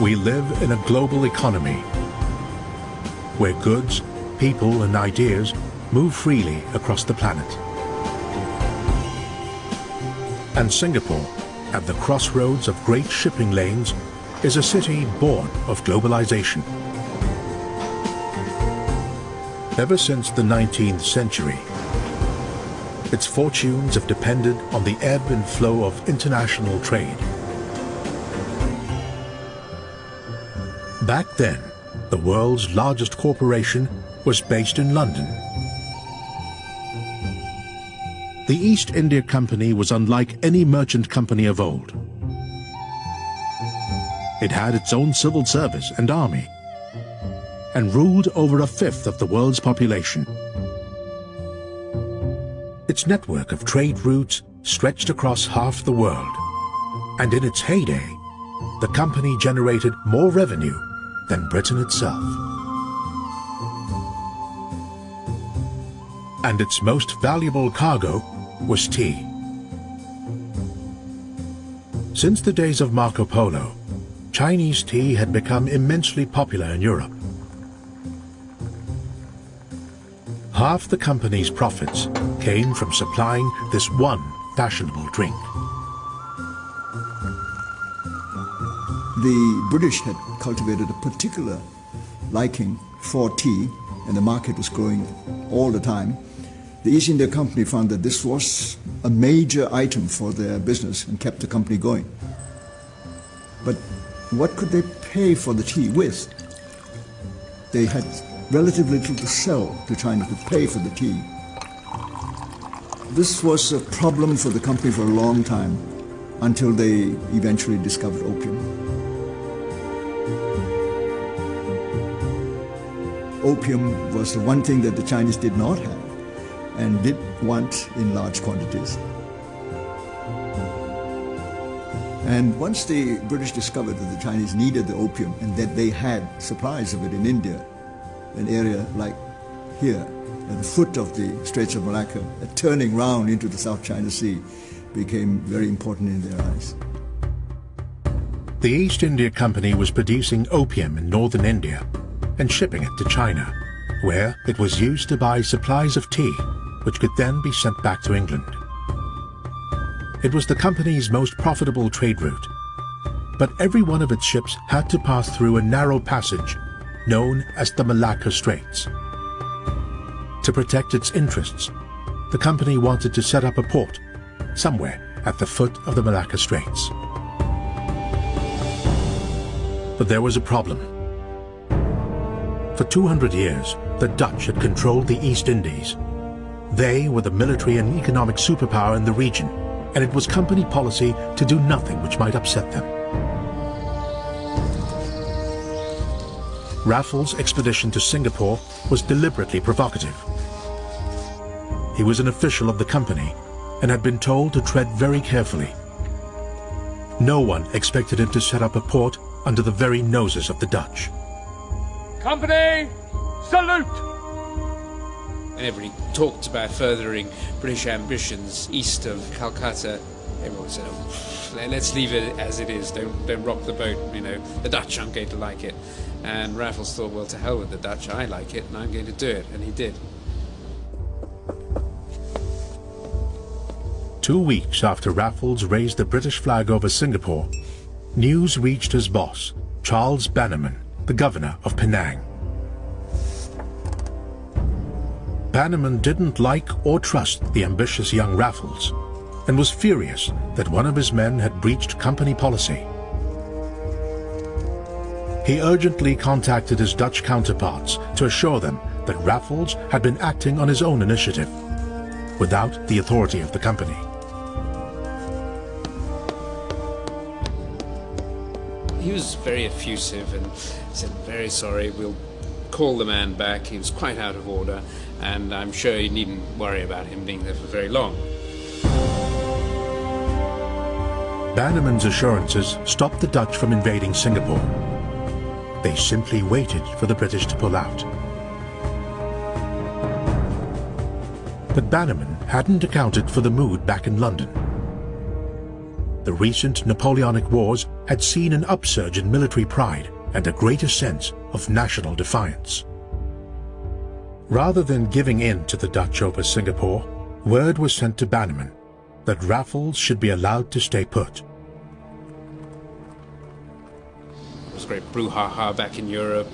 We live in a global economy where goods, people and ideas move freely across the planet. And Singapore, at the crossroads of great shipping lanes, is a city born of globalization. Ever since the 19th century, its fortunes have depended on the ebb and flow of international trade. Back then, the world's largest corporation was based in London. The East India Company was unlike any merchant company of old. It had its own civil service and army, and ruled over a fifth of the world's population. Its network of trade routes stretched across half the world, and in its heyday, the company generated more revenue than Britain itself. And its most valuable cargo was tea. Since the days of Marco Polo, Chinese tea had become immensely popular in Europe. Half the company's profits came from supplying this one fashionable drink. The British had cultivated a particular liking for tea, and the market was growing all the time. The East India Company found that this was a major item for their business and kept the company going. But what could they pay for the tea with? They had relatively little to sell to China to pay for the tea. This was a problem for the company for a long time, until they eventually discovered opium. Opium was the one thing that the Chinese did not have and did want in large quantities. And once the British discovered that the Chinese needed the opium and that they had supplies of it in India, an area like here, at the foot of the Straits of Malacca, turning round into the South China Sea, became very important in their eyes. The East India Company was producing opium in northern India and shipping it to China, where it was used to buy supplies of tea, which could then be sent back to England. It was the company's most profitable trade route, but every one of its ships had to pass through a narrow passage known as the Malacca Straits. To protect its interests, the company wanted to set up a port somewhere at the foot of the Malacca Straits. But there was a problem. For 200 years, the Dutch had controlled the East Indies. They were the military and economic superpower in the region, and it was company policy to do nothing which might upset them. Raffles' expedition to Singapore was deliberately provocative. He was an official of the company and had been told to tread very carefully. No one expected him to set up a port under the very noses of the Dutch. Company, salute! Whenever he talked about furthering British ambitions east of Calcutta, everyone said, oh, let's leave it as it is, don't rock the boat, you know, the Dutch aren't going to like it. And Raffles thought, well, to hell with the Dutch, I like it, and I'm going to do it, and he did. 2 weeks after Raffles raised the British flag over Singapore, news reached his boss, Charles Bannerman, the governor of Penang. Bannerman didn't like or trust the ambitious young Raffles, and was furious that one of his men had breached company policy. He urgently contacted his Dutch counterparts to assure them that Raffles had been acting on his own initiative, without the authority of the company. He was very effusive and said, very sorry, we'll call the man back. He was quite out of order, and I'm sure you needn't worry about him being there for very long. Bannerman's assurances stopped the Dutch from invading Singapore. They simply waited for the British to pull out. But Bannerman hadn't accounted for the mood back in London. the recent Napoleonic Wars had seen an upsurge in military pride and a greater sense of national defiance. Rather than giving in to the Dutch over Singapore, word was sent to Bannerman that Raffles should be allowed to stay put. It was great brouhaha back in Europe.